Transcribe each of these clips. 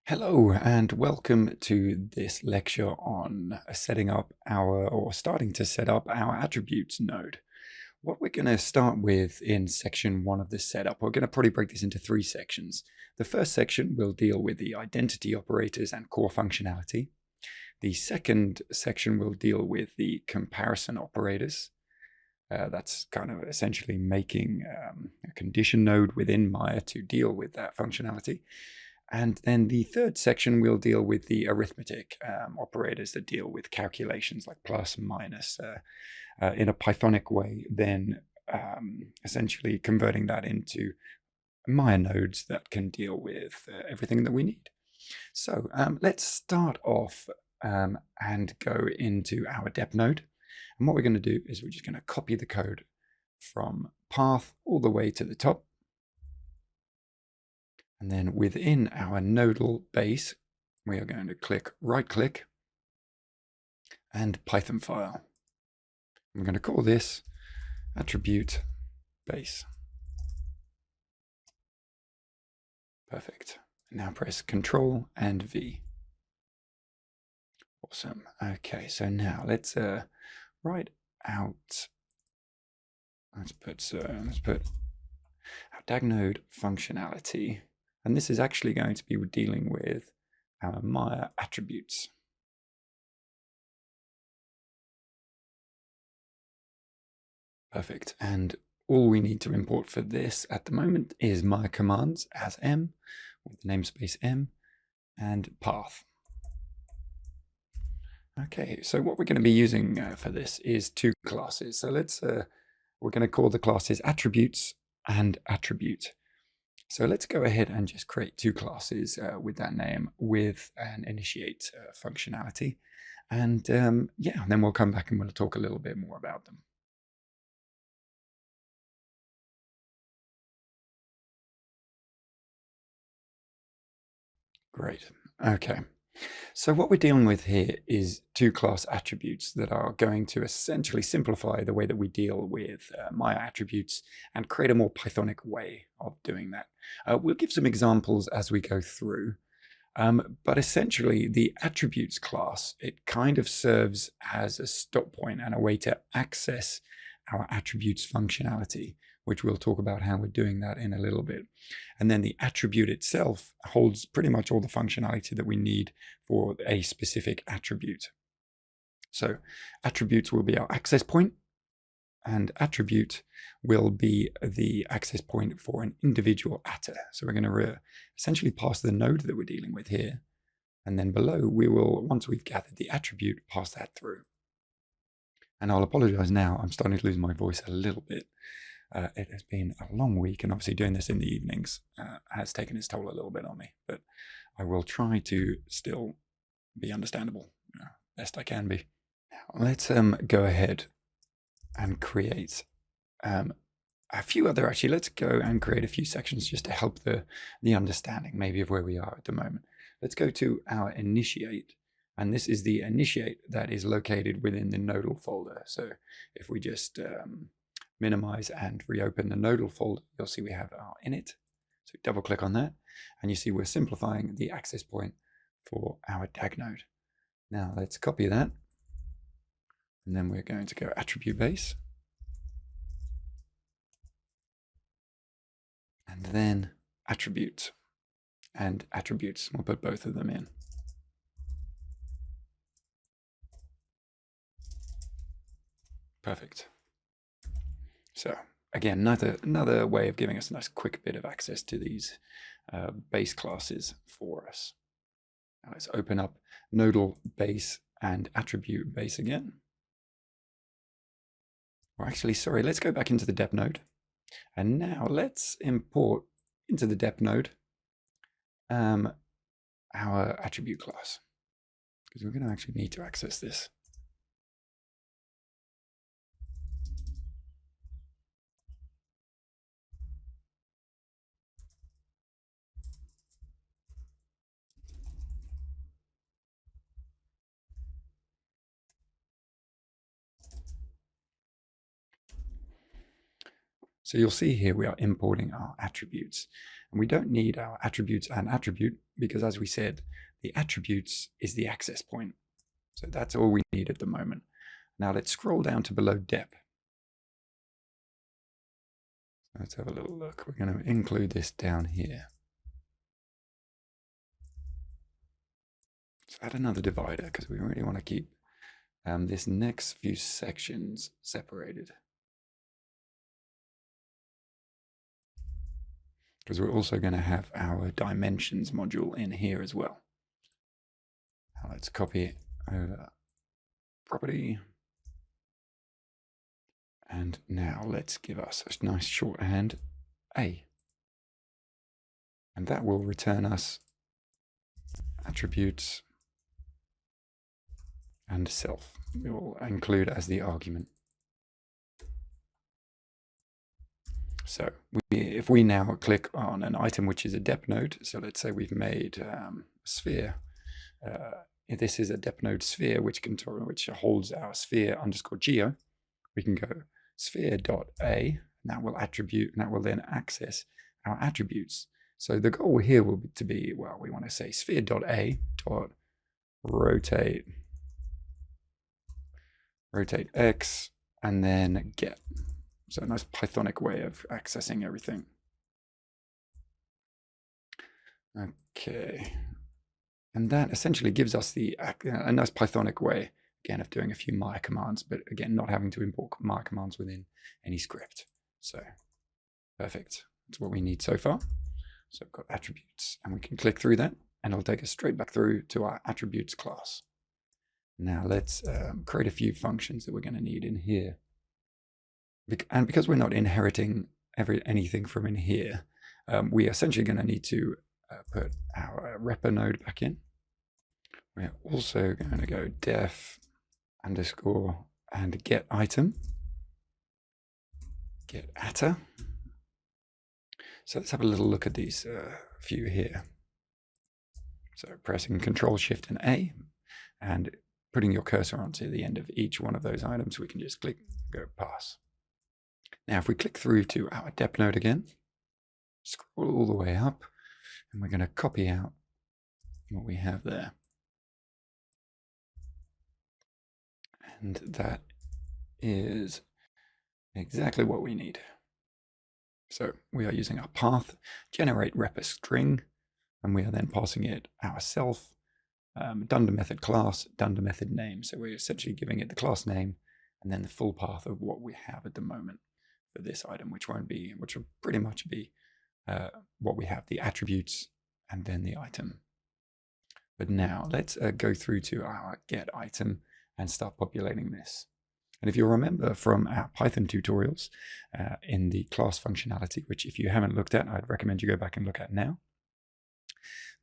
Hello and welcome to this lecture on setting up or starting to set up our attributes node. What we're going to start with in section 1 of this setup, we're going to probably break this into 3 sections. The first section will deal with the identity operators and core functionality. The second section will deal with the comparison operators. That's kind of essentially making a condition node within Maya to deal with that functionality. And then the third section will deal with the arithmetic operators that deal with calculations like plus and minus in a Pythonic way, then essentially converting that into Maya nodes that can deal with everything that we need. So let's start off and go into our dep node. And what we're going to do is we're just going to copy the code from path all the way to the top. And then within our nodal base, we are going to right click and Python file. I'm going to call this attribute base. Perfect. Now press Control and V. Awesome. Okay, so now let's write out. Let's put our DAG node functionality, and this is actually going to be dealing with our Maya attributes. Perfect. And all we need to import for this at the moment is Maya commands as M with the namespace M and path. Okay, so what we're going to be using for this is 2 classes. So we're going to call the classes attributes and attribute. So let's go ahead and just create 2 classes with that name with an initiate functionality. And yeah, then we'll come back and we'll talk a little bit more about them. Great. Okay. So what we're dealing with here is 2 class attributes that are going to essentially simplify the way that we deal with Maya attributes and create a more Pythonic way of doing that. We'll give some examples as we go through. But essentially, the attributes class, it kind of serves as a stop point and a way to access our attributes functionality, which we'll talk about how we're doing that in a little bit. And then the attribute itself holds pretty much all the functionality that we need for a specific attribute. So attributes will be our access point, and attribute will be the access point for an individual attr. So we're going to essentially pass the node that we're dealing with here. And then below, we will, once we've gathered the attribute, pass that through. And I'll apologize now, I'm starting to lose my voice a little bit. It has been a long week, and obviously doing this in the evenings has taken its toll a little bit on me. But I will try to still be understandable, best I can be. Now, let's go ahead and create a few other, actually, let's go and create a few sections just to help the understanding maybe of where we are at the moment. Let's go to our initiate, and this is the initiate that is located within the nodal folder. So if we just minimize and reopen the nodal folder, you'll see we have our init. So double click on that, and you see we're simplifying the access point for our DAG node. Now let's copy that, and then we're going to go attribute base, and then attribute and attributes. We'll put both of them in. Perfect. So again, another way of giving us a nice quick bit of access to these base classes for us. Now let's open up nodal base and attribute base again. Or actually, sorry, let's go back into the dep node. And now let's import into the dep node our attribute class, because we're going to actually need to access this. So you'll see here we are importing our attributes. And we don't need our attributes and attribute because, as we said, the attributes is the access point. So that's all we need at the moment. Now let's scroll down to below dep. Let's have a little look. We're going to include this down here. Let's add another divider because we really want to keep this next few sections separated. Because we're also going to have our dimensions module in here as well. Now let's copy it over property. And now let's give us a nice shorthand A. And that will return us attributes and self. We will include as the argument. So if we now click on an item which is a dep node, so let's say we've made a sphere. If this is a dep node sphere which holds our sphere underscore geo, we can go sphere.a, and that will then access our attributes. So the goal here will be to be, well, we want to say sphere.a dot rotate x and then get. So a nice Pythonic way of accessing everything. Okay. And that essentially gives us a nice Pythonic way, again, of doing a few Maya commands, but again, not having to import Maya commands within any script. So perfect. That's what we need so far. So we've got attributes, and we can click through that, and it'll take us straight back through to our attributes class. Now let's create a few functions that we're going to need in here. And because we're not inheriting anything from in here, we're essentially going to need to put our repo node back in. We're also going to go def underscore and get item, get atta. So let's have a little look at these few here. So pressing Control Shift and A and putting your cursor onto the end of each one of those items, we can just click, go pass. Now, if we click through to our dep node again, scroll all the way up, and we're going to copy out what we have there. And that is exactly what we need. So we are using our path, generate repo string, and we are then passing it ourself, dunder method class, dunder method name. So we're essentially giving it the class name and then the full path of what we have at the moment for this item, which will pretty much be what we have, the attributes and then the item. But now let's go through to our get item and start populating this. And if you remember from our Python tutorials in the class functionality, which if you haven't looked at, I'd recommend you go back and look at now.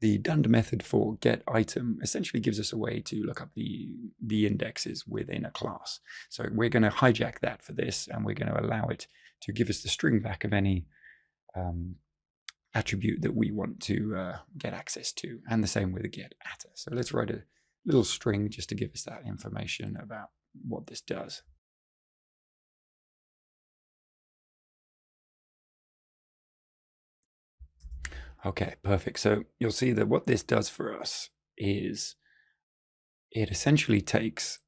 The dunder method for get item essentially gives us a way to look up the indexes within a class. So we're going to hijack that for this, and we're going to allow it to give us the string back of any attribute that we want to get access to, and the same with the get atta. So let's write a little string just to give us that information about what this does. Okay, perfect. So you'll see that what this does for us is it essentially takes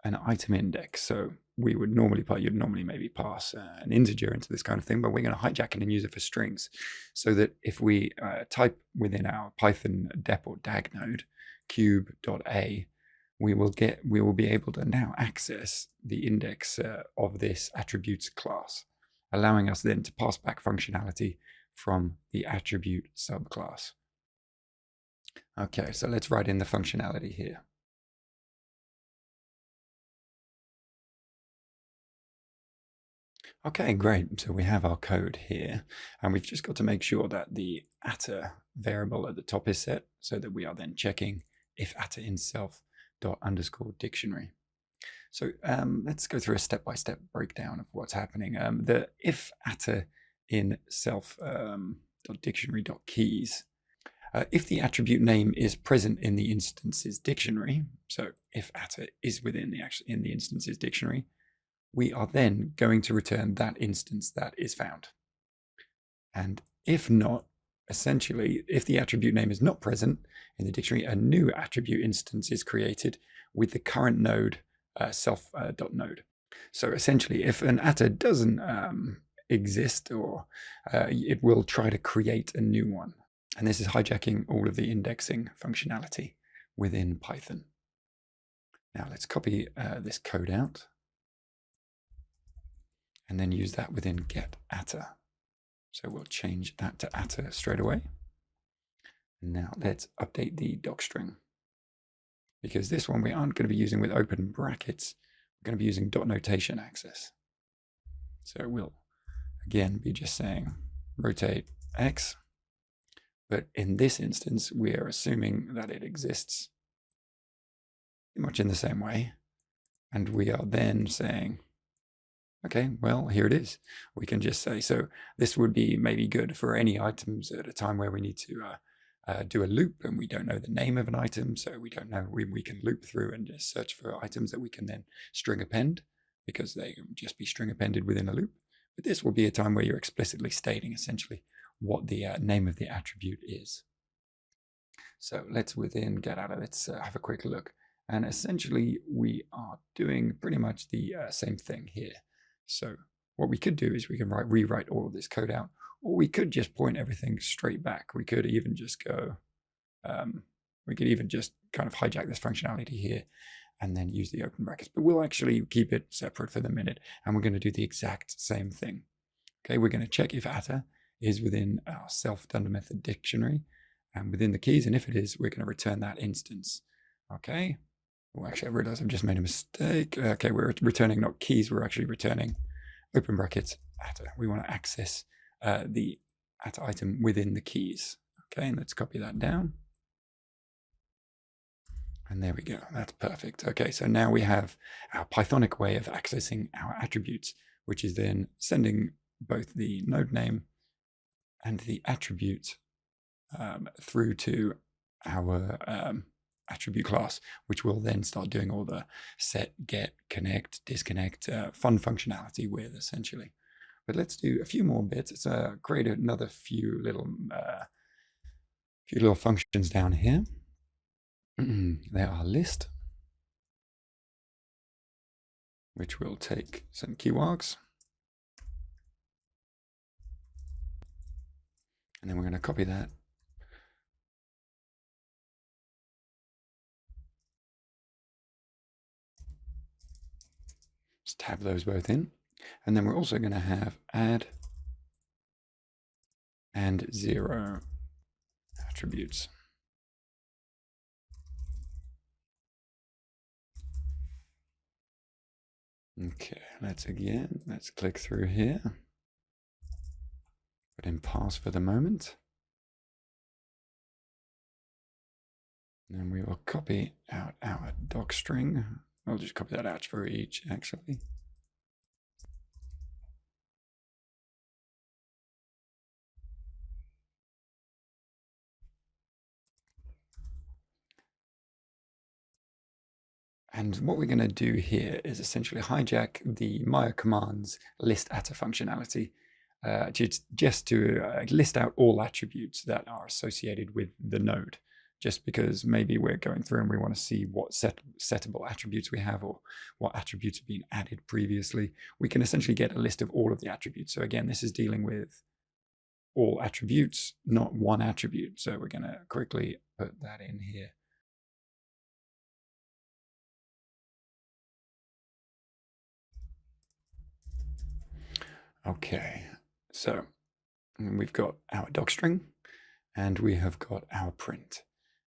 an item index. So you'd normally maybe pass an integer into this kind of thing, but we're going to hijack it and use it for strings, so that if we type within our Python dep or dag node cube.a, we will be able to now access the index of this attributes class, allowing us then to pass back functionality from the attribute subclass. Okay, so let's write in the functionality here. Okay, great. So we have our code here, and we've just got to make sure that the atta variable at the top is set, so that we are then checking if atta in self dot underscore dictionary. So let's go through a step-by-step breakdown of what's happening. The if atta in self dot dictionary dot keys. If the attribute name is present in the instances dictionary, so if atta is within the instances dictionary, we are then going to return that instance that is found. And if not, essentially, if the attribute name is not present in the dictionary, a new attribute instance is created with the current node self.node. So essentially, if an atta doesn't exist, or it will try to create a new one. And this is hijacking all of the indexing functionality within Python. Now let's copy this code out and then use that within get atta. So we'll change that to atta straight away. Now let's update the docstring, because this one we aren't going to be using with open brackets. We're going to be using dot notation access. So we'll again be just saying rotate X, but in this instance, we are assuming that it exists pretty much in the same way. And we are then saying, okay, well, here it is. We can just say, so this would be maybe good for any items at a time where we need to do a loop and we don't know the name of an item. So we don't know, we can loop through and just search for items that we can then string append, because they can just be string appended within a loop. But this will be a time where you're explicitly stating essentially what the name of the attribute is. So let's within get out of it, let's have a quick look. And essentially we are doing pretty much the same thing here. So what we could do is we can rewrite all of this code out, or we could just point everything straight back. We could even just go, we could even just kind of hijack this functionality here and then use the open brackets, but we'll actually keep it separate for the minute. And we're going to do the exact same thing. Okay, we're going to check if atta is within our self-dunder method dictionary and within the keys. And if it is, we're going to return that instance. Okay. Oh, actually, I realize I've just made a mistake. Okay, we're returning not keys, we're actually returning open brackets atta. We want to access the atta item within the keys. Okay, and let's copy that down. And there we go, that's perfect. Okay, so now we have our Pythonic way of accessing our attributes, which is then sending both the node name and the attribute through to our attribute class, which will then start doing all the set, get, connect, disconnect, fun functionality with essentially. But let's do a few more bits. Let's create another few little functions down here. There are list, which will take some keywords. And then we're going to copy that. Just tab those both in. And then we're also going to have add and 0 attributes. Okay, let's click through here. Put in parse for the moment. And we will copy out our docstring. I'll just copy that out for each actually. And what we're going to do here is essentially hijack the Maya commands list atta functionality just to list out all attributes that are associated with the node. Just because maybe we're going through and we want to see what settable attributes we have, or what attributes have been added previously. We can essentially get a list of all of the attributes. So again, this is dealing with all attributes, not one attribute. So we're going to quickly put that in here. Okay, so we've got our docstring and we have got our print.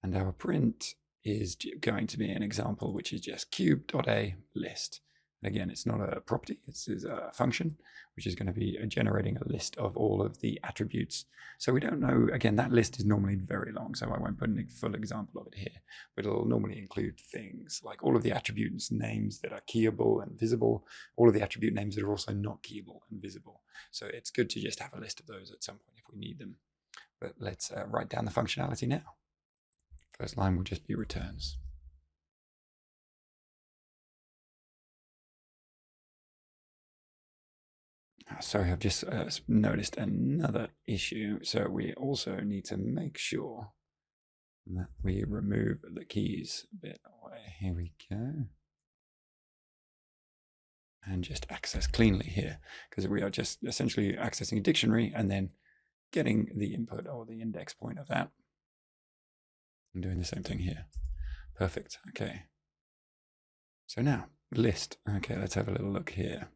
And our print is going to be an example, which is just cube.a list. And again, it's not a property, it's a function, which is going to be generating a list of all of the attributes. So we don't know, again, that list is normally very long, so I won't put a full example of it here, but it'll normally include things like all of the attributes names that are keyable and visible, all of the attribute names that are also not keyable and visible. So it's good to just have a list of those at some point if we need them. But let's write down the functionality now. First line will just be returns. Sorry, I've just noticed another issue. So we also need to make sure that we remove the keys a bit away. Here we go. And just access cleanly here, because we are just essentially accessing a dictionary and then getting the input or the index point of that. I'm doing the same thing here. Perfect. Okay. So now list. Okay, let's have a little look here.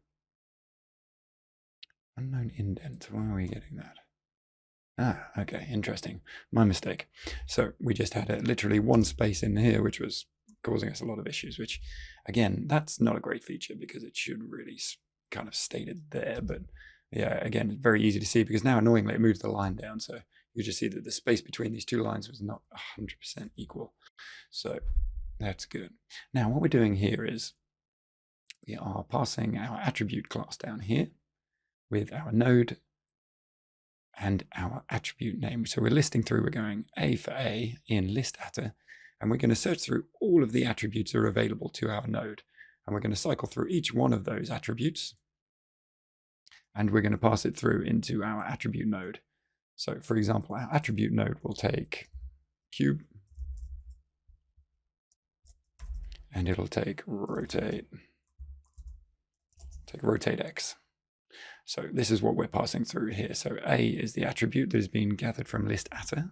Unknown indent. Why are we getting that? Ah, okay, interesting. My mistake. So we just had literally one space in here, which was causing us a lot of issues, which, again, that's not a great feature because it should really kind of state it there. But yeah, again, it's very easy to see because now, annoyingly, it moves the line down. So you just see that the space between these two lines was not 100% equal. So that's good. Now, what we're doing here is we are passing our attribute class down here with our node and our attribute name. So we're listing through, we're going A for A in list attr, and we're going to search through all of the attributes that are available to our node. And we're going to cycle through each one of those attributes, and we're going to pass it through into our attribute node. So for example, our attribute node will take cube, and it'll take rotate X. So this is what we're passing through here. So A is the attribute that has been gathered from list attr.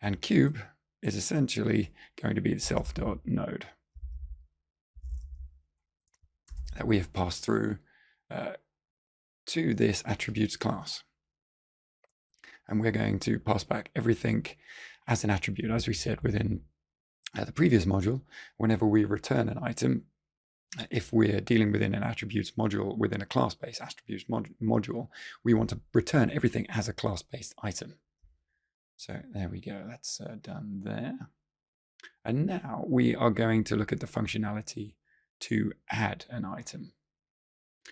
And cube is essentially going to be the self.node that we have passed through to this attributes class. And we're going to pass back everything as an attribute, as we said within the previous module. Whenever we return an item, if we're dealing within an attributes module, within a class-based attributes module, we want to return everything as a class-based item. So there we go, that's done there. And now we are going to look at the functionality to add an item.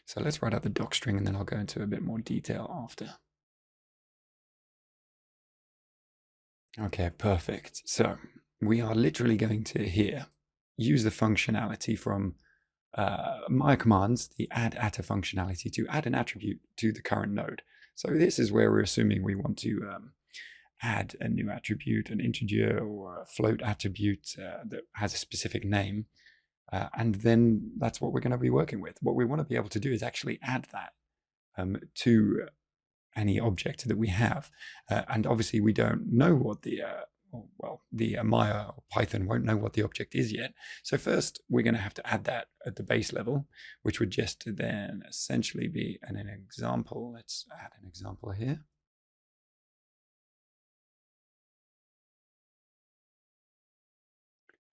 So let's write out the doc string, and then I'll go into a bit more detail after. Okay, perfect. So we are literally going to here use the functionality from Maya commands, the add attr functionality, to add an attribute to the current node. So this is where we're assuming we want to add a new attribute, an integer or a float attribute that has a specific name. And then that's what we're going to be working with. What we want to be able to do is actually add that to any object that we have. And obviously we don't know what the Maya or Python won't know what the object is yet. So first, we're going to have to add that at the base level, which would just then essentially be an example. Let's add an example here.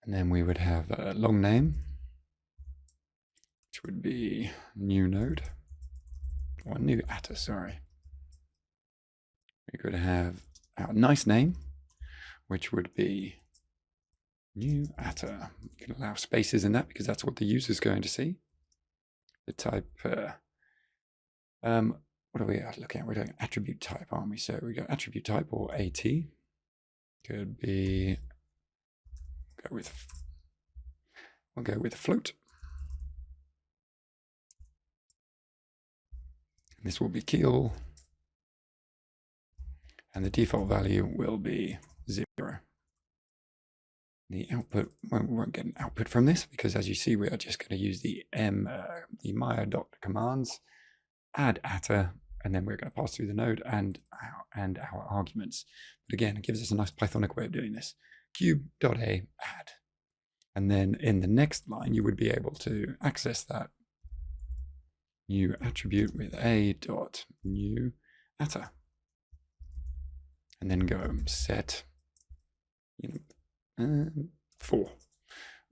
And then we would have a long name, which would be new node, or new attr, sorry. We could have our nice name, which would be new attr. You can allow spaces in that because that's what the user is going to see. The type, what are we looking at? We're doing attribute type, aren't we? So we got attribute type, or AT. Could be, we'll go with float. This will be keel. And the default value will be 0. The output, we won't get an output from this because, as you see, we are just going to use the Maya.commands, add attr, and then we're going to pass through the node and our arguments. But again, it gives us a nice Pythonic way of doing this. Cube.a add. And then in the next line, you would be able to access that new attribute with a.new attr. And then go set 4.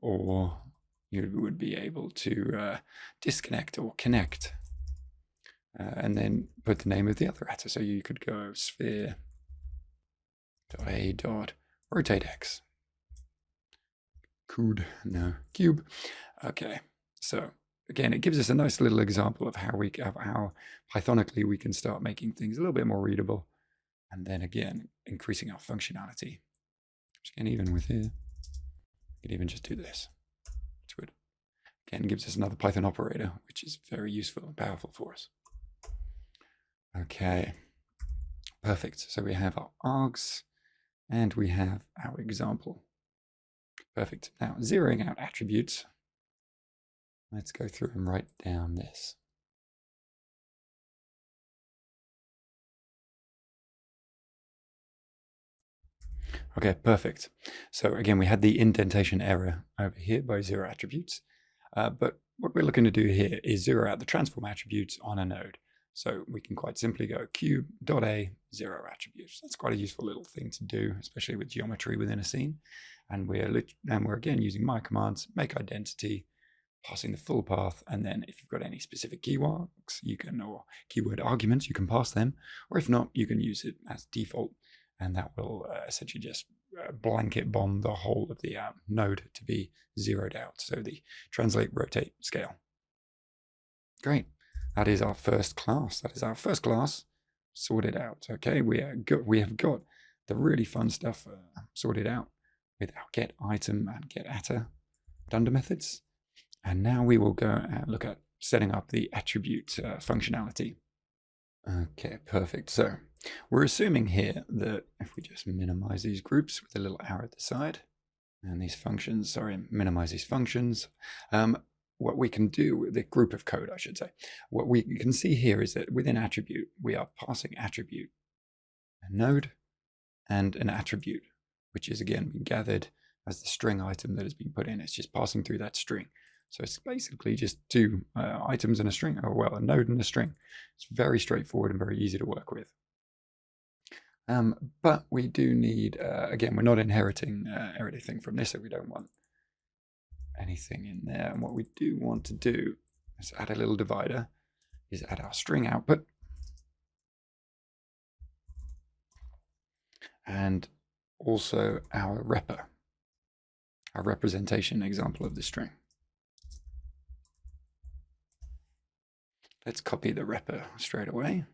Or you would be able to disconnect or connect and then put the name of the other attr. So you could go sphere.a.rotatex. Cube. Okay, so again, it gives us a nice little example of how Pythonically we can start making things a little bit more readable. And then again, increasing our functionality. Which again, even with here, we could even just do this, which would Again, gives us another Python operator, which is very useful and powerful for us. Okay, perfect. So we have our args and we have our example. Perfect. Now, zeroing out attributes, let's go through and write down this. Okay, perfect. So again, we had the indentation error over here by zero attributes. But what we're looking to do here is zero out the transform attributes on a node. So we can quite simply go cube.a, zero attributes. That's quite a useful little thing to do, especially with geometry within a scene. And we're again using my commands, make identity, passing the full path, and then if you've got any specific keywords, or keyword arguments, you can pass them, or if not, you can use it as default, and that will essentially just blanket bomb the whole of the node to be zeroed out. So the translate, rotate, scale. Great. That is our first class. That is our first class sorted out. Okay, we have got the really fun stuff sorted out with our get item and get attr dunder methods. And now we will go and look at setting up the attribute functionality. Okay, perfect. So we're assuming here that if we just minimize these groups with a little arrow at the side, and these functions, minimize these functions, what we can do with the group of code, I should say, what we can see here is that within attribute, we are passing attribute a node and an attribute, which is again being gathered as the string item that has been put in. It's just passing through that string. So it's basically just two items and a string, or well, a node and a string. It's very straightforward and very easy to work with. But we do need, again, we're not inheriting anything from this, so we don't want anything in there. And what we do want to do is add a little divider, is add our string output. And also our repr, our representation example of the string. Let's copy the repr straight away.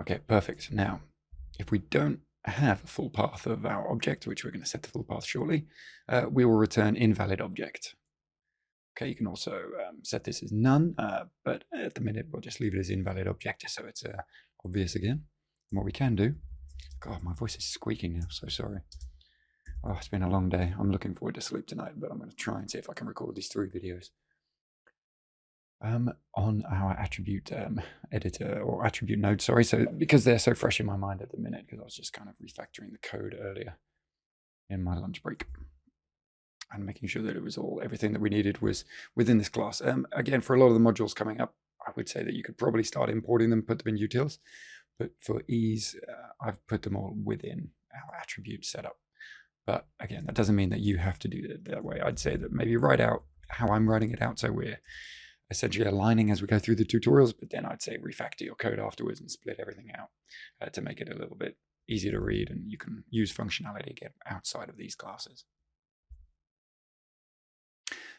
Okay, perfect. Now, if we don't have a full path of our object, which we're going to set the full path shortly, we will return invalid object. Okay, you can also set this as none, but at the minute we'll just leave it as invalid object just so it's obvious again. And what we can do, God, my voice is squeaking now, so sorry. Oh, it's been a long day. I'm looking forward to sleep tonight, but I'm going to try and see if I can record these 3 videos. On our attribute editor, or attribute node, sorry, so because they're so fresh in my mind at the minute, because I was just kind of refactoring the code earlier in my lunch break and making sure that it was everything that we needed was within this class. Again, for a lot of the modules coming up, I would say that you could probably start importing them, put them in utils, but for ease, I've put them all within our attribute setup. But again, that doesn't mean that you have to do it that way. I'd say that maybe write out how I'm writing it out, so we're essentially aligning as we go through the tutorials, but then I'd say refactor your code afterwards and split everything out to make it a little bit easier to read, and you can use functionality again outside of these classes.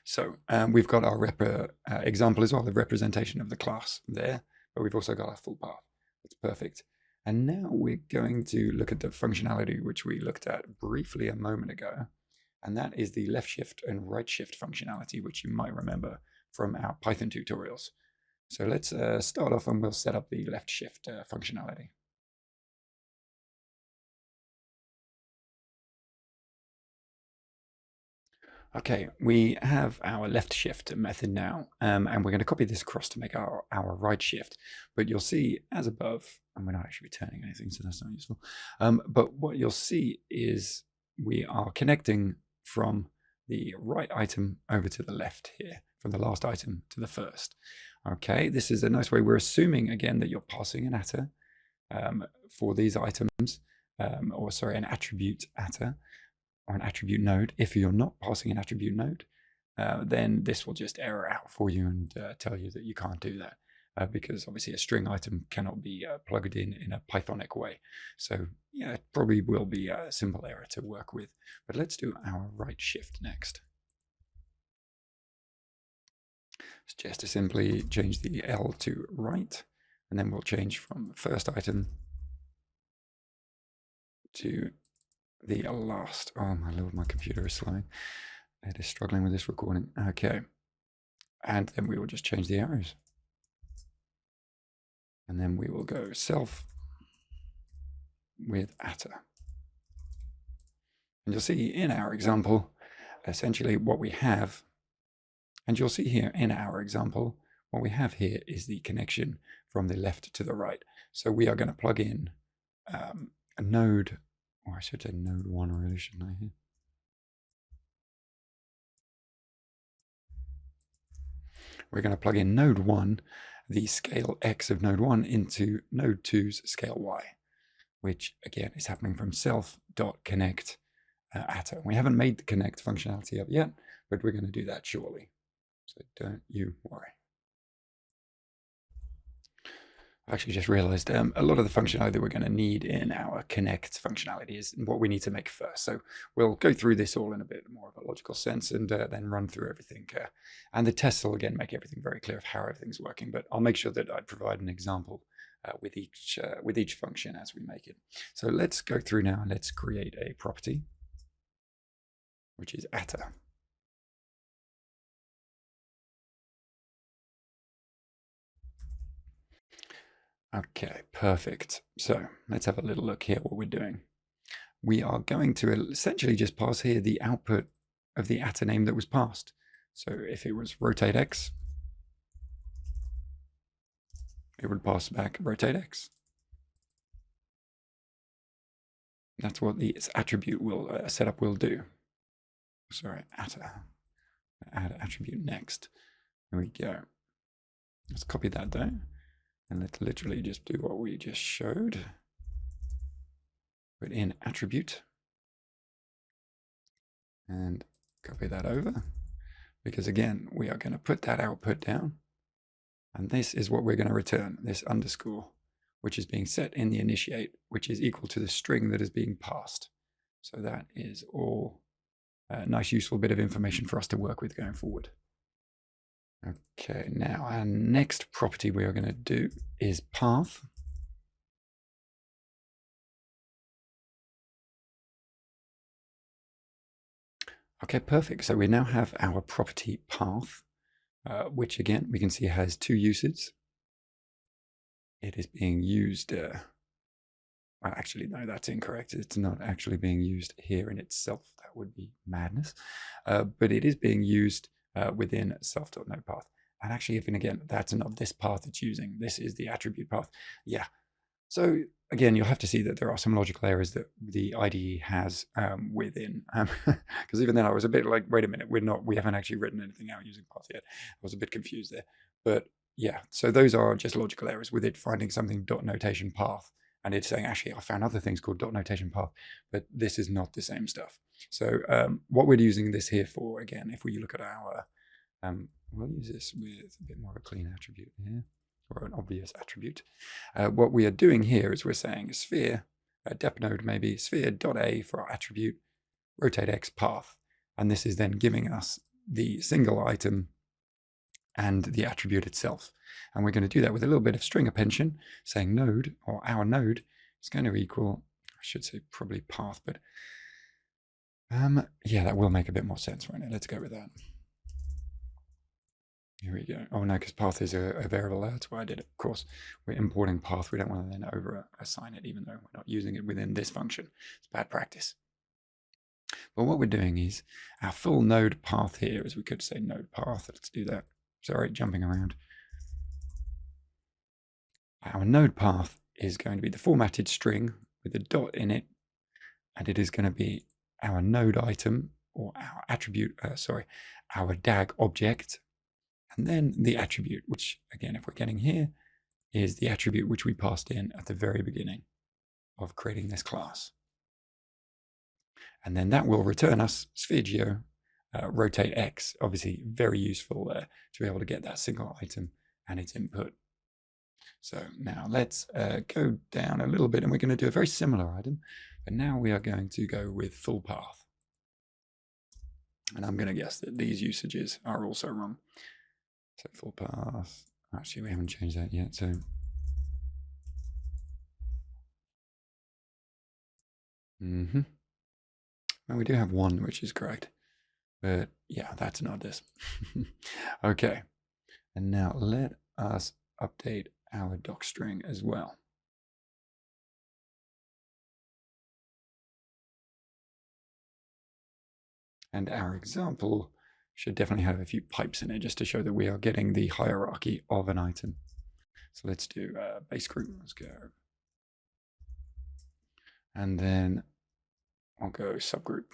So we've got our repr example as well, the representation of the class there, but we've also got our full path. That's perfect. And now we're going to look at the functionality which we looked at briefly a moment ago, and that is the left shift and right shift functionality, which you might remember from our Python tutorials. So let's start off and we'll set up the left shift functionality. Okay, we have our left shift method now, and we're going to copy this across to make our right shift. But you'll see as above, and we're not actually returning anything, so that's not useful. But what you'll see is we are connecting from the right item over to the left here, from the last item to the first. Okay, this is a nice way. We're assuming again that you're passing an attr for these items, an attribute attr, or an attribute node. If you're not passing an attribute node, then this will just error out for you and tell you that you can't do that, because obviously a string item cannot be plugged in a Pythonic way. So yeah, it probably will be a simple error to work with. But let's do our right shift next. It's just to simply change the L to right, and then we'll change from the first item to the last. Oh my lord, my computer is slowing. It is struggling with this recording. Okay. And then we will just change the arrows. And then we will go self with atta. And you'll see in our example, essentially what we have, and you'll see here in our example, what we have here is the connection from the left to the right. So we are going to plug in a node, or I should say node 1 really, shouldn't I? Here. We're going to plug in node 1, the scale x of node 1 into node 2's scale y, which again is happening from self.connect atta. We haven't made the connect functionality up yet, but we're going to do that shortly. So don't you worry. I actually just realized a lot of the functionality that we're going to need in our connect functionality is what we need to make first. So we'll go through this all in a bit more of a logical sense and then run through everything. And the tests will again make everything very clear of how everything's working, but I'll make sure that I provide an example with each function as we make it. So let's go through now and let's create a property, which is atta. Okay, perfect. So let's have a little look here what we're doing. We are going to essentially just pass here the output of the atta name that was passed. So if it was rotate x, it would pass back rotate x. That's what the attribute will setup will do. Sorry, atta. Add attribute next. There we go. Let's copy that down. And let's literally just do what we just showed. Put in attribute. And copy that over. Because again, we are going to put that output down. And this is what we're going to return, this underscore, which is being set in the initiate, which is equal to the string that is being passed. So that is all a nice, useful bit of information for us to work with going forward. Okay, now our next property we are going to do is path. Okay, perfect. So we now have our property path, which again, we can see has two uses. It is being used, well, actually, no, that's incorrect. It's not actually being used here in itself. That would be madness. But it is being used within self.nodePath. And actually, even again, that's not this path it's using. This is the attribute path. Yeah. So again, you'll have to see that there are some logical errors that the IDE has within, because even then I was a bit like, wait a minute, we haven't actually written anything out using path yet. I was a bit confused there, but yeah, so those are just logical errors with it finding something dot notation path, and it's saying, actually, I found other things called dot notation path, but this is not the same stuff. So what we're using this here for, again, if we look at our, we'll use this with a bit more of a clean attribute here, or an obvious attribute. What we are doing here is we're saying sphere, dep node maybe, sphere.a for our attribute, rotate x path. And this is then giving us the single item and the attribute itself. And we're going to do that with a little bit of string appendation, saying node, or our node, is going to equal, I should say probably path, but yeah, that will make a bit more sense right now. Let's go with that. Here we go. Oh no, because path is a variable. That's why I did it. Of course, we're importing path. We don't want to then over assign it, even though we're not using it within this function. It's bad practice. But what we're doing is our full node path here, as we could say node path. Let's do that. Sorry, jumping around. Our node path is going to be the formatted string with a dot in it, and it is going to be our node item or our attribute, our DAG object. And then the attribute, which again, if we're getting here, is the attribute which we passed in at the very beginning of creating this class. And then that will return us sphere rotate x, obviously very useful to be able to get that single item and its input. So now let's go down a little bit, and we're going to do a very similar item, but now we are going to go with full path. And I'm going to guess that these usages are also wrong. So full path, actually we haven't changed that yet, so And we do have one, which is correct. But yeah, that's not this. Okay. And now let us update our docstring as well. And our example should definitely have a few pipes in it just to show that we are getting the hierarchy of an item. So let's do base group. Let's go. And then I'll go subgroup.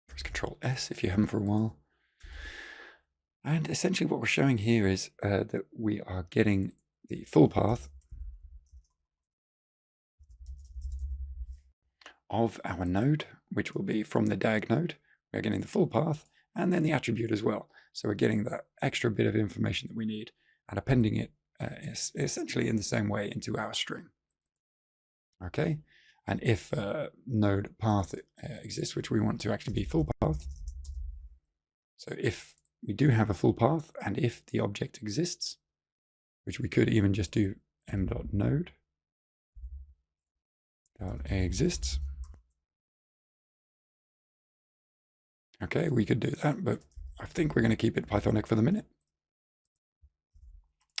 Press Control S if you haven't for a while. And essentially what we're showing here is that we are getting the full path of our node, which will be from the DAG node. We're getting the full path and then the attribute as well. So we're getting that extra bit of information that we need and appending it essentially in the same way into our string. Okay, and if node path exists, which we want to actually be full path, so if we do have a full path and if the object exists, which we could even just do m.node exists. Okay, we could do that, but I think we're going to keep it Pythonic for the minute.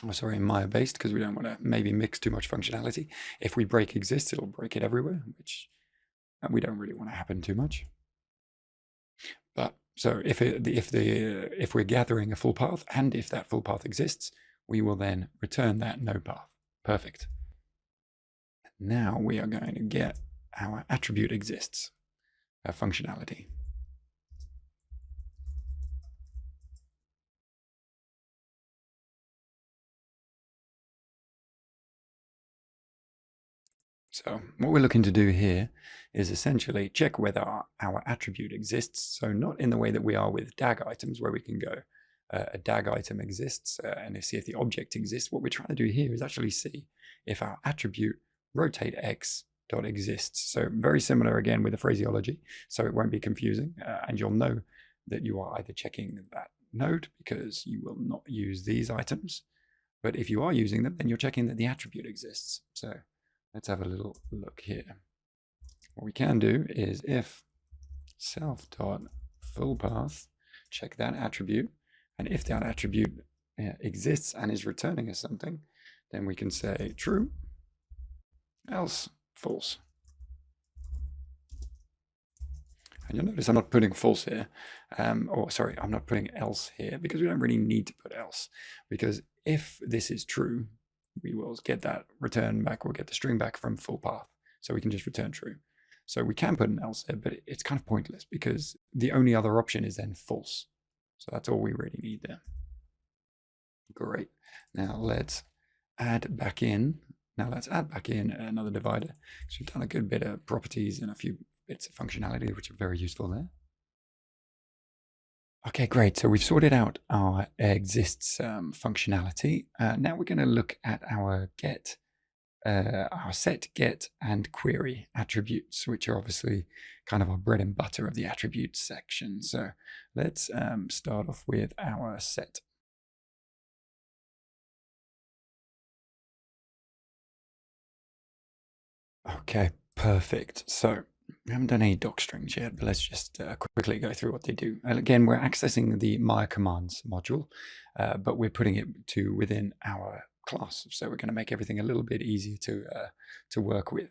Oh, sorry, Maya based, because we don't want to maybe mix too much functionality. If we break exists, it'll break it everywhere, which we don't really want to happen too much. But so if we're gathering a full path and if that full path exists, we will then return that no path. Perfect. Now we are going to get our attribute exists functionality. So what we're looking to do here is essentially check whether our attribute exists. So not in the way that we are with DAG items, where we can go, a DAG item exists, and see if the object exists. What we're trying to do here is actually see if our attribute rotate x dot exists. So very similar again with the phraseology, so it won't be confusing, and you'll know that you are either checking that node because you will not use these items, but if you are using them, then you're checking that the attribute exists. So let's have a little look here. What we can do is if self.fullPath, check that attribute, and if that attribute exists and is returning us something, then we can say true, else false. And you'll notice I'm not putting false here, or sorry, I'm not putting else here because we don't really need to put else, because if this is true, we will get that return back, we'll get the string back from full path. So we can just return true. So we can put an else there, but it's kind of pointless because the only other option is then false. So that's all we really need there. Great. Now let's add back in. Another divider. So we've done a good bit of properties and a few bits of functionality, which are very useful there. Okay, great. So we've sorted out our exists functionality. Now we're going to look at our get, our set, get, and query attributes, which are obviously kind of our bread and butter of the attributes section. So let's start off with our set. Okay, perfect. So we haven't done any doc strings yet, but let's just quickly go through what they do. And again, we're accessing the Maya commands module, but we're putting it to within our class. So we're going to make everything a little bit easier to work with.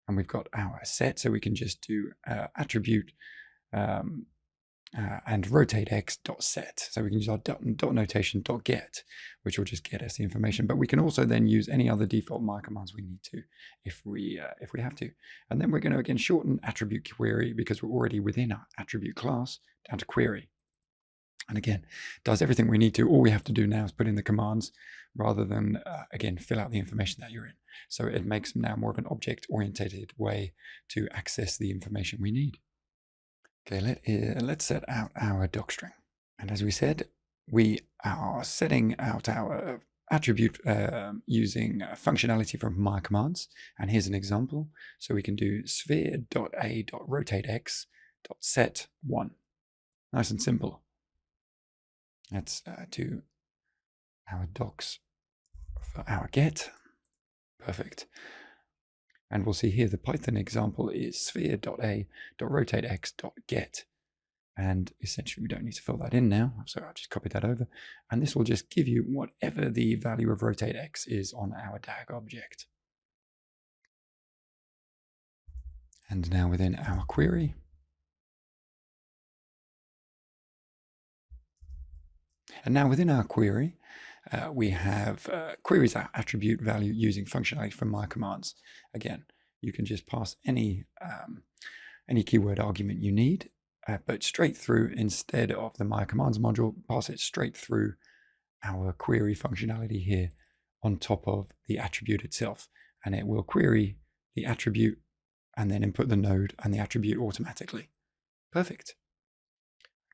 And we've got our set, so we can just do attribute and rotate x dot set. So we can use our dot notation dot get, which will just get us the information. But we can also then use any other default Maya commands we need to, if we have to. And then we're going to again shorten attribute query because we're already within our attribute class down to query. And again, does everything we need to. All we have to do now is put in the commands rather than again fill out the information that you're in. So it makes now more of an object-oriented way to access the information we need. Okay, let's set out our docstring. And as we said, we are setting out our attribute using functionality from Maya commands. And here's an example. So we can do sphere.a.rotatex.set1. Nice and simple. Let's do our docs for our get. Perfect. And we'll see here the Python example is sphere.a.rotatex.get. And essentially we don't need to fill that in now. So I'll just copy that over. And this will just give you whatever the value of rotate x is on our DAG object. And now within our query, we have queries attribute value using functionality from my commands. Again, you can just pass any keyword argument you need, but straight through, instead of the my commands module, pass it straight through our query functionality here on top of the attribute itself. And it will query the attribute and then input the node and the attribute automatically. Perfect.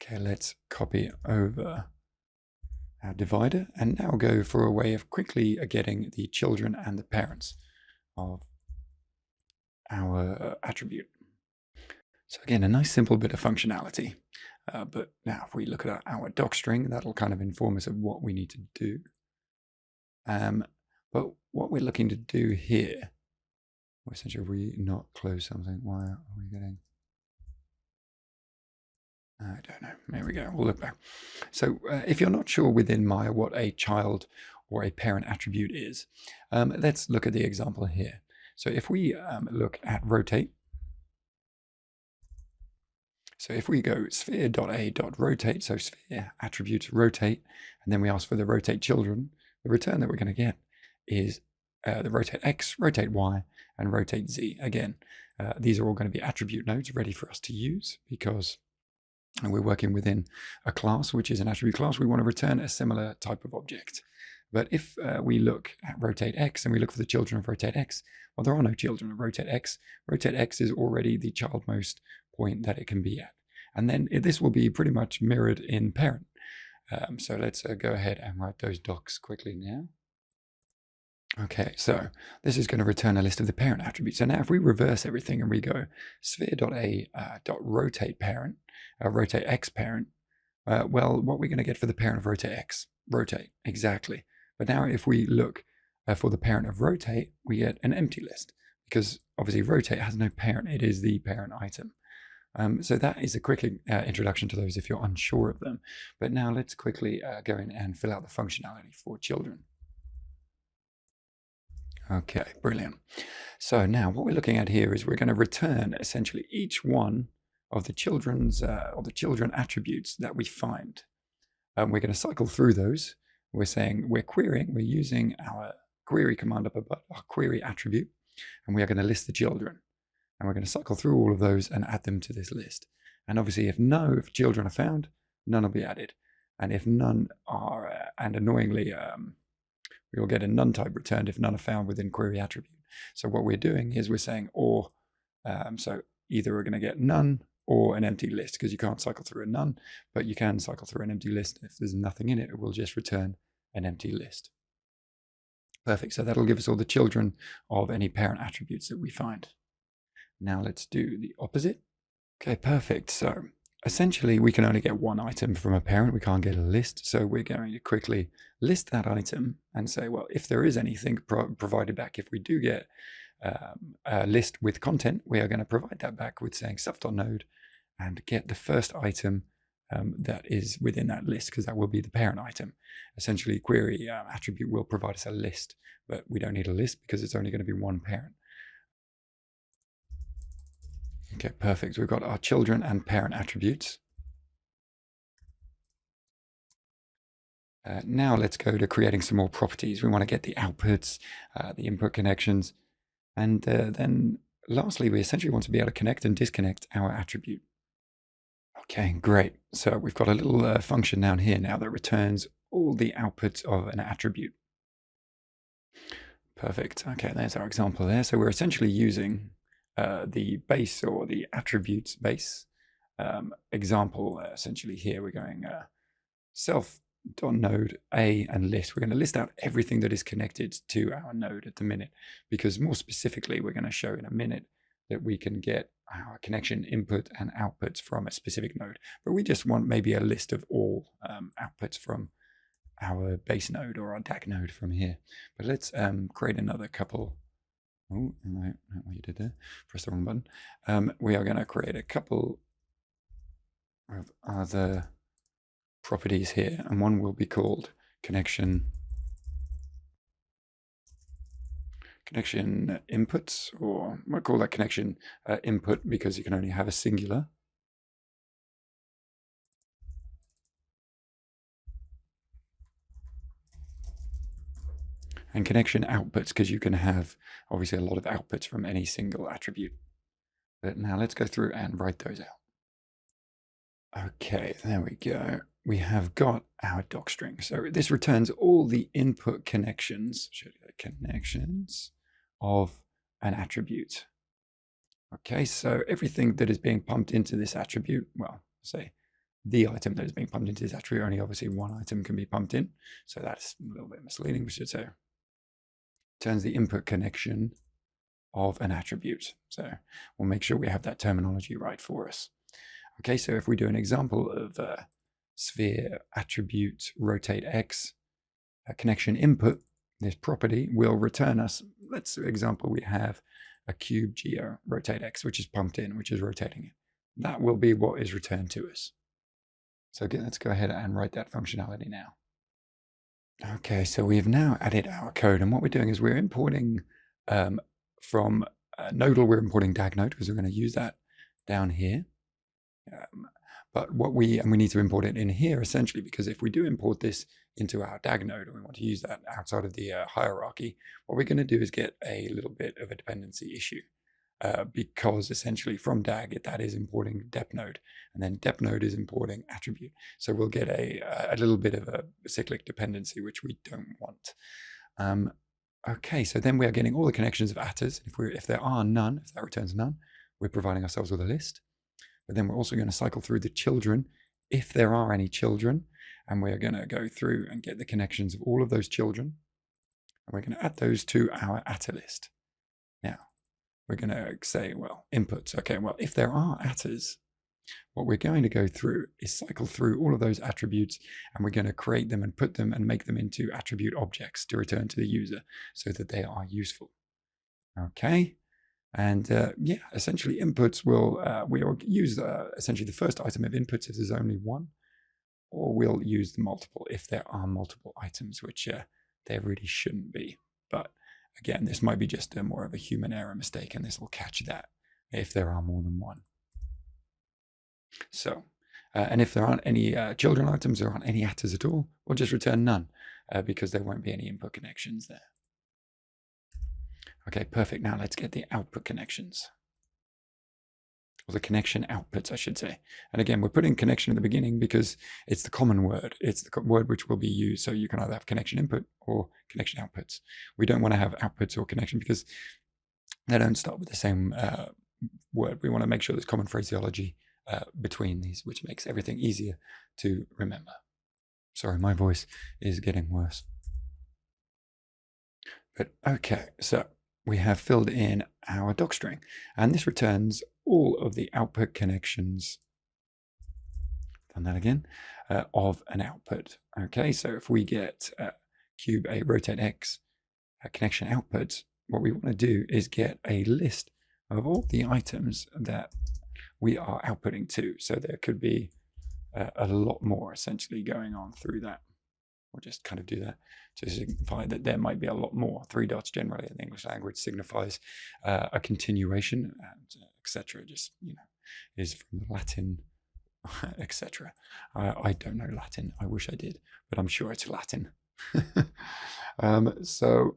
Okay, let's copy over our divider and now go for a way of quickly getting the children and the parents of our attribute. So again, a nice simple bit of functionality. But now if we look at our docstring, that'll kind of inform us of what we need to do. But what we're looking to do here, essentially, if we not close something, why are we getting... I don't know. There we go. We'll look back. So if you're not sure within Maya what a child or a parent attribute is, let's look at the example here. So if we look at rotate, so if we go sphere.a.rotate, so sphere attributes rotate, and then we ask for the rotate children, the return that we're going to get is the rotate x, rotate y, and rotate z. Again, these are all going to be attribute nodes ready for us to use because we're working within a class, which is an attribute class. We want to return a similar type of object. But if we look at rotate x and we look for the children of rotate x, well, there are no children of rotate x. Rotate x is already the childmost point that it can be at. And then this will be pretty much mirrored in parent. So let's go ahead and write those docs quickly now. Okay, so this is going to return a list of the parent attributes. So now if we reverse everything and we go sphere.a.rotate parent, rotate x parent, well, what we're going to get for the parent of rotate x? Rotate, exactly. But now if we look for the parent of rotate, we get an empty list because obviously rotate has no parent. It is the parent item. So that is a quick introduction to those if you're unsure of them. But now let's quickly go in and fill out the functionality for children. Okay, brilliant. So now what we're looking at here is we're going to return essentially each one of the children's or the children attributes that we find. We're going to cycle through those. We're saying we're using our query command up above, our query attribute, and we are going to list the children. And we're going to cycle through all of those and add them to this list. And obviously if children are found, none will be added. And if none are, and annoyingly, we will get a none type returned if none are found within query attribute. So what we're doing is we're saying or, so either we're going to get none or an empty list, because you can't cycle through a none, but you can cycle through an empty list. If there's nothing in it, it will just return an empty list. Perfect. So that'll give us all the children of any parent attributes that we find. Now let's do the opposite. Okay, perfect. So essentially we can only get one item from a parent. We can't get a list. So we're going to quickly list that item and say, well, if there is anything provided back, if we do get a list with content, we are going to provide that back with saying stuff.node and get the first item that is within that list, because that will be the parent item. Essentially, query attribute will provide us a list, but we don't need a list because it's only going to be one parent. Okay, perfect. We've got our children and parent attributes. Now let's go to creating some more properties. We want to get the outputs, the input connections, and then lastly, we essentially want to be able to connect and disconnect our attribute. Okay, great. So we've got a little function down here now that returns all the outputs of an attribute. Perfect. Okay, there's our example there. So we're essentially using the base or the attributes base example. Essentially here we're going self.node a and list. We're going to list out everything that is connected to our node at the minute, because more specifically we're going to show in a minute that we can get our connection input and outputs from a specific node. But we just want maybe a list of all outputs from our base node or our DAG node from here. But let's create another couple Oh, no, not what you did there. Press the wrong button. We are going to create a couple of other properties here, and one will be called connection inputs, or we'll call that connection input because you can only have a singular. And connection outputs because you can have obviously a lot of outputs from any single attribute. But now let's go through and write those out. Okay, there we go. We have got our docstring. So this returns all the input connections of an attribute. Okay, so everything that is being pumped into this attribute, well, say the item that is being pumped into this attribute, only obviously one item can be pumped in. So that's a little bit misleading, we should say. Turns the input connection of an attribute. So we'll make sure we have that terminology right for us. Okay, so if we do an example of sphere attribute rotate x connection input, this property will return us, let's example, we have a cube geo rotate x, which is pumped in, which is rotating it. That will be what is returned to us. So again, let's go ahead and write that functionality now. Okay, so we've now added our code, and what we're doing is we're importing from Nodal, we're importing DagNode because we're going to use that down here. But what we need to import it in here essentially, because if we do import this into our DagNode and we want to use that outside of the hierarchy, what we're going to do is get a little bit of a dependency issue. Because essentially from DAG, that is importing depNode, and then depNode is importing attribute. So we'll get a little bit of a cyclic dependency, which we don't want. Okay, so then we are getting all the connections of attrs. If there are none, if that returns none, we're providing ourselves with a list. But then we're also going to cycle through the children, if there are any children, and we're going to go through and get the connections of all of those children, and we're going to add those to our attr list. Now, we're going to say, well, inputs. Okay, well, if there are attrs, what we're going to go through is cycle through all of those attributes, and we're going to create them and put them and make them into attribute objects to return to the user so that they are useful. Okay, and yeah, essentially inputs will we'll use essentially the first item of inputs if there's only one, or we'll use the multiple if there are multiple items, which there really shouldn't be. But again, this might be just more of a human error mistake, and this will catch that if there are more than one. So, and if there aren't any children items, there aren't any attrs at all, we'll just return none because there won't be any input connections there. Okay, perfect. Now let's get the output connections. Or the connection outputs, I should say. And again, we're putting connection at the beginning because it's the common word. It's the word which will be used. So you can either have connection input or connection outputs. We don't want to have outputs or connection because they don't start with the same word. We want to make sure there's common phraseology between these, which makes everything easier to remember. Sorry, my voice is getting worse. But okay, so we have filled in our docstring, and this returns all of the output connections. Done that again, of an output. Okay, so if we get cube a rotate x connection output, what we want to do is get a list of all the items that we are outputting to. So there could be a lot more essentially going on through that. We'll just kind of do that to signify that there might be a lot more. 3 dots generally in the English language signifies a continuation, and etc. Just, you know, is from the Latin, etc. I don't know Latin. I wish I did, but I'm sure it's Latin. So,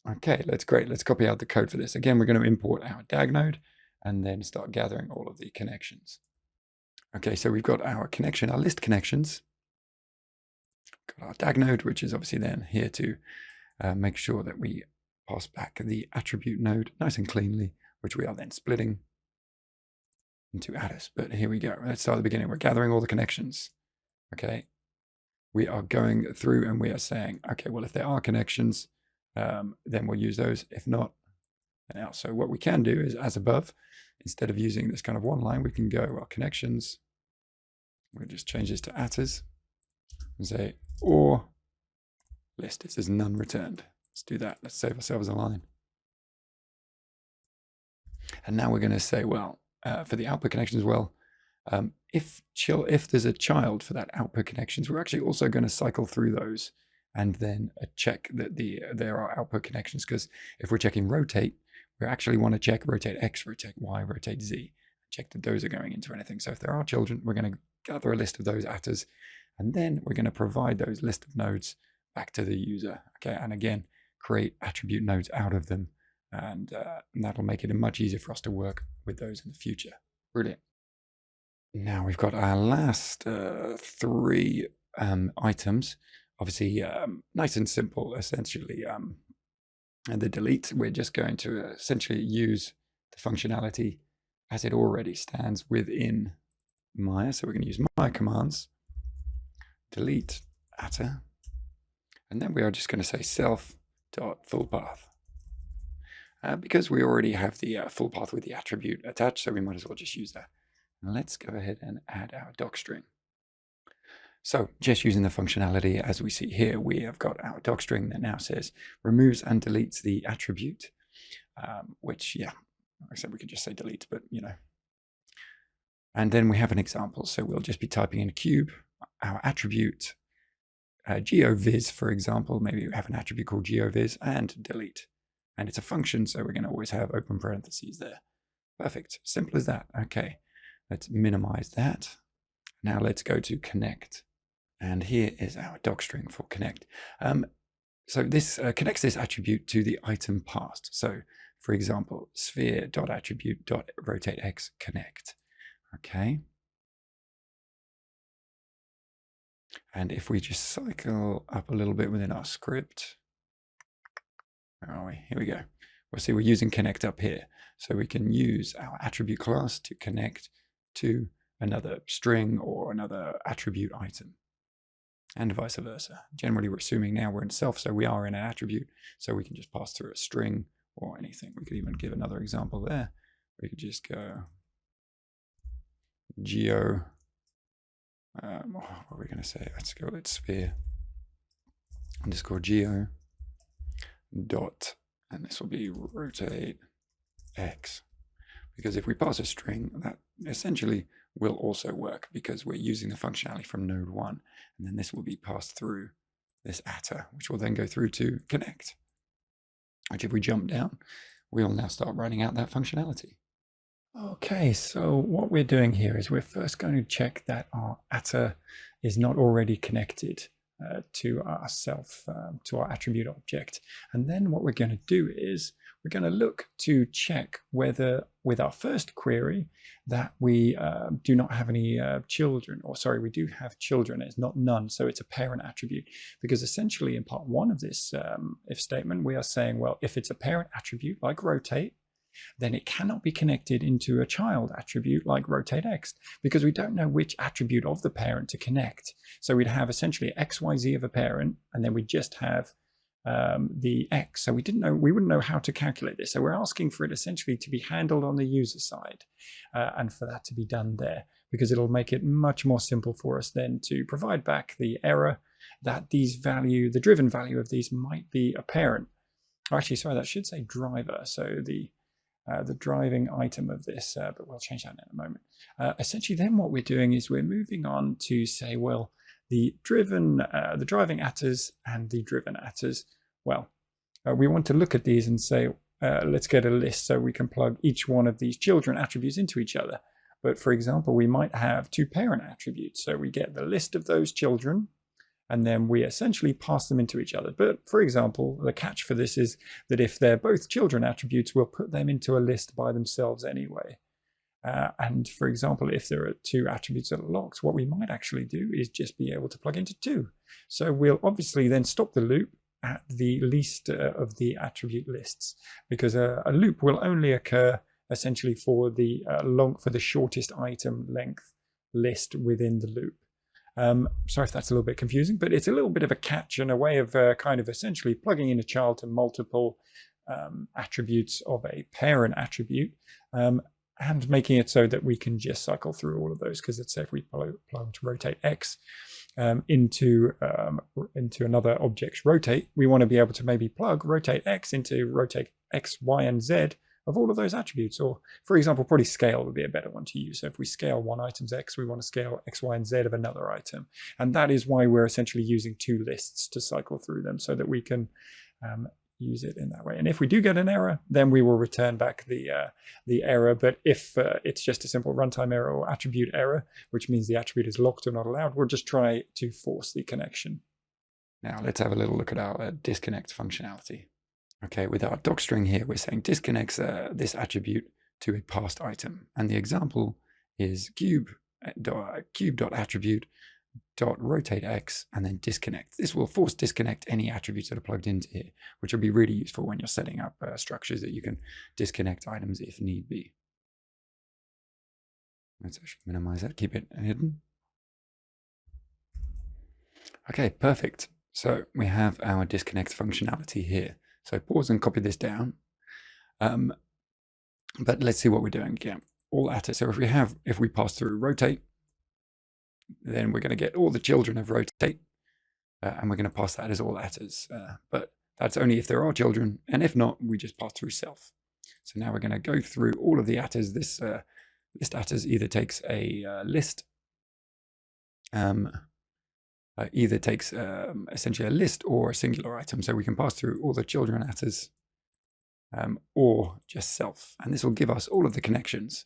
okay, great. Let's copy out the code for this. Again, we're going to import our DagNode and then start gathering all of the connections. Okay, so we've got our connection, our list connections. Got our DagNode, which is obviously then here to make sure that we pass back the attribute node nice and cleanly, which we are then splitting into attrs. But here we go. Let's start at the beginning. We're gathering all the connections. Okay. We are going through and we are saying, okay, well, if there are connections, then we'll use those. If not, then else. So what we can do is, as above, instead of using this kind of one line, we can go, well, connections. We'll just change this to attrs and say, or list if there's none returned. Let's do that. Let's save ourselves a line. And now we're going to say, well, for the output connections as well, if there's a child for that output connections, we're actually also going to cycle through those and then check that there are output connections, because if we're checking rotate, we actually want to check rotate X, rotate Y, rotate Z, check that those are going into anything. So if there are children, we're going to gather a list of those attrs, and then we're going to provide those list of nodes back to the user. Okay, and again, create attribute nodes out of them, and that'll make it much easier for us to work with those in the future. Brilliant. Now we've got our last three items. Obviously, nice and simple, essentially. And the delete, we're just going to essentially use the functionality as it already stands within Maya. So we're going to use Maya commands, delete attr, and then we are just going to say self.fullPath. Because we already have the full path with the attribute attached, so we might as well just use that. And let's go ahead and add our docstring. So just using the functionality as we see here, we have got our docstring that now says removes and deletes the attribute, which, yeah, like I said, we could just say delete, but you know. And then we have an example. So we'll just be typing in cube, our attribute, geoviz, for example. Maybe we have an attribute called geoviz, and delete. And it's a function, so we're going to always have open parentheses there. Perfect. Simple as that. Okay, let's minimize that. Now let's go to connect. And here is our docstring for connect. So this connects this attribute to the item passed. So for example, sphere.attribute.rotatex connect. Okay. And if we just cycle up a little bit within our script, where are we? Here we go. We'll see we're using connect up here. So we can use our attribute class to connect to another string or another attribute item, and vice versa. Generally, we're assuming now we're in self, so we are in an attribute, so we can just pass through a string or anything. We could even give another example there. We could just go geo, what are we going to say? Let's go with sphere underscore geo dot, and this will be rotate X. Because if we pass a string, that essentially will also work because we're using the functionality from node 1, and then this will be passed through this attr, which will then go through to connect, which if we jump down, we'll now start writing out that functionality. Okay, so what we're doing here is we're first going to check that our attr is not already connected to our to our attribute object. And then what we're going to do is we're going to look to check whether with our first query that we do not have any children, or sorry, we do have children. It's not none, so it's a parent attribute. Because essentially in part 1 of this if statement, we are saying, well, if it's a parent attribute like rotate, then it cannot be connected into a child attribute like rotate X, because we don't know which attribute of the parent to connect. So we'd have essentially XYZ of a parent, and then we just have the X. So we wouldn't know how to calculate this. So we're asking for it essentially to be handled on the user side, and for that to be done there, because it'll make it much more simple for us then to provide back the error that the driven value of these might be a parent. Oh, actually, sorry, that should say driver. So the driving item of this, but we'll change that in a moment. Essentially, then what we're doing is we're moving on to say, well, the driving attrs and the driven attrs. Well, we want to look at these and say, let's get a list so we can plug each one of these children attributes into each other. But for example, we might have 2 parent attributes. So we get the list of those children, and then we essentially pass them into each other. But for example, the catch for this is that if they're both children attributes, we'll put them into a list by themselves anyway. And for example, if there are 2 attributes that are locked, what we might actually do is just be able to plug into 2. So we'll obviously then stop the loop at the least of the attribute lists, because a loop will only occur essentially for the shortest item length list within the loop. Sorry if that's a little bit confusing, but it's a little bit of a catch and a way of kind of essentially plugging in a child to multiple attributes of a parent attribute, and making it so that we can just cycle through all of those. Because let's say if we plug rotate X into another object's rotate, we want to be able to maybe plug rotate X into rotate X, Y, and Z of all of those attributes. Or, for example, probably scale would be a better one to use. So if we scale one item's x, we want to scale x, y, and z of another item. And that is why we're essentially using two lists to cycle through them so that we can use it in that way. And if we do get an error, then we will return back the error. But if it's just a simple runtime error or attribute error, which means the attribute is locked or not allowed, we'll just try to force the connection. Now let's have a little look at our disconnect functionality. Okay, with our docstring here, we're saying disconnects this attribute to a past item. And the example is cube.attribute.rotatex and then disconnect. This will force disconnect any attributes that are plugged into here, which will be really useful when you're setting up structures that you can disconnect items if need be. Let's actually minimize that, keep it hidden. Okay, perfect. So we have our disconnect functionality here. So pause and copy this down. But let's see what we're doing again. All attr. So if we pass through rotate, then we're going to get all the children of rotate, and we're going to pass that as all attrs. But that's only if there are children, and if not, we just pass through self. So now we're going to go through all of the attrs. This list attrs either takes a list, essentially a list or a singular item. So we can pass through all the children attrs, or just self, and this will give us all of the connections.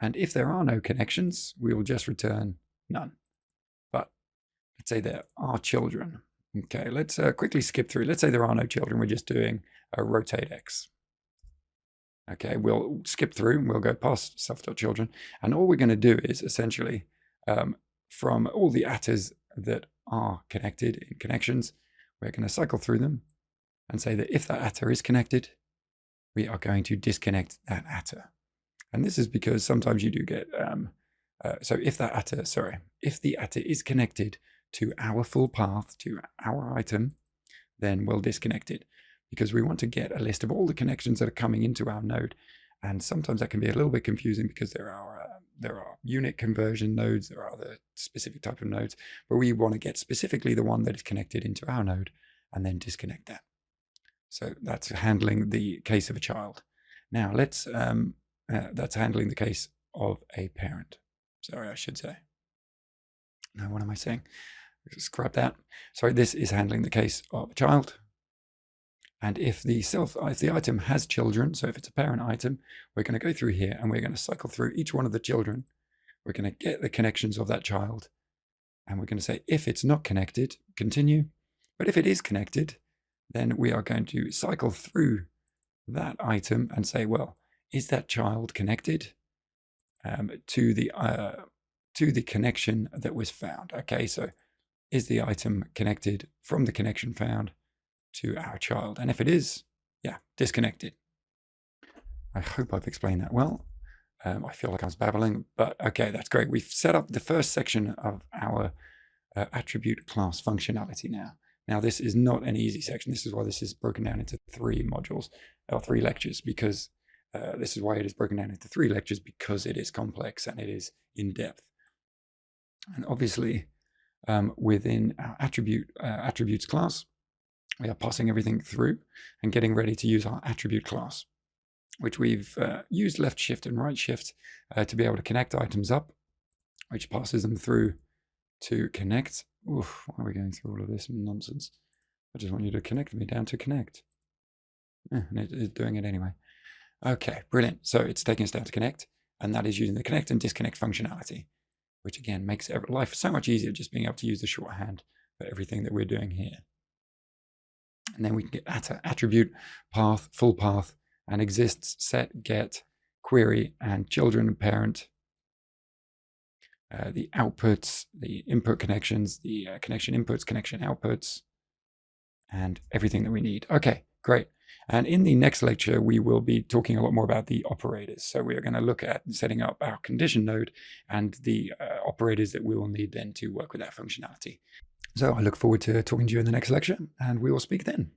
And if there are no connections, we will just return none. But let's say there are children. Okay, let's quickly skip through. Let's say there are no children. We're just doing a rotate x. Okay, we'll skip through. We'll go past self.children. And all we're going to do is essentially, from all the attrs that are connected in connections, we're going to cycle through them and say that if that attr is connected, we are going to disconnect that attr. And this is because sometimes you do get, so if the attr is connected to our full path, to our item, then we'll disconnect it, because we want to get a list of all the connections that are coming into our node. And sometimes that can be a little bit confusing because there are unit conversion nodes, there are other specific type of nodes, but we want to get specifically the one that is connected into our node and then disconnect that. So that's handling the case of a child. Now let's, that's handling the case of a parent. Sorry, I should say. No, what am I saying? Scrap that. Sorry, this is handling the case of a child. And if the item has children, so if it's a parent item, we're going to go through here and we're going to cycle through each one of the children. We're going to get the connections of that child. And we're going to say, if it's not connected, continue. But if it is connected, then we are going to cycle through that item and say, well, is that child connected to the connection that was found? Okay, so is the item connected from the connection found to our child? And if it is, yeah, disconnected. I hope I've explained that well. I feel like I was babbling, but okay, that's great. We've set up the first section of our attribute class functionality now. Now, this is not an easy section. This is why this is broken down into 3 modules, or 3 lectures, because this is why it is broken down into 3 lectures, because it is complex and it is in depth. And obviously, within our attributes class, we are passing everything through and getting ready to use our attribute class, which we've used left shift and right shift to be able to connect items up, which passes them through to connect. Oof, why are we going through all of this nonsense? I just want you to connect me down to connect. And it is doing it anyway. Okay, brilliant. So it's taking us down to connect, and that is using the connect and disconnect functionality, which again makes life so much easier, just being able to use the shorthand for everything that we're doing here. And then we can get attribute, path, full path, and exists, set, get, query, and children and parent. The outputs, the input connections, the connection inputs, connection outputs, and everything that we need. Okay, great. And in the next lecture, we will be talking a lot more about the operators. So we are going to look at setting up our condition node and the operators that we will need then to work with that functionality. So I look forward to talking to you in the next lecture, and we will speak then.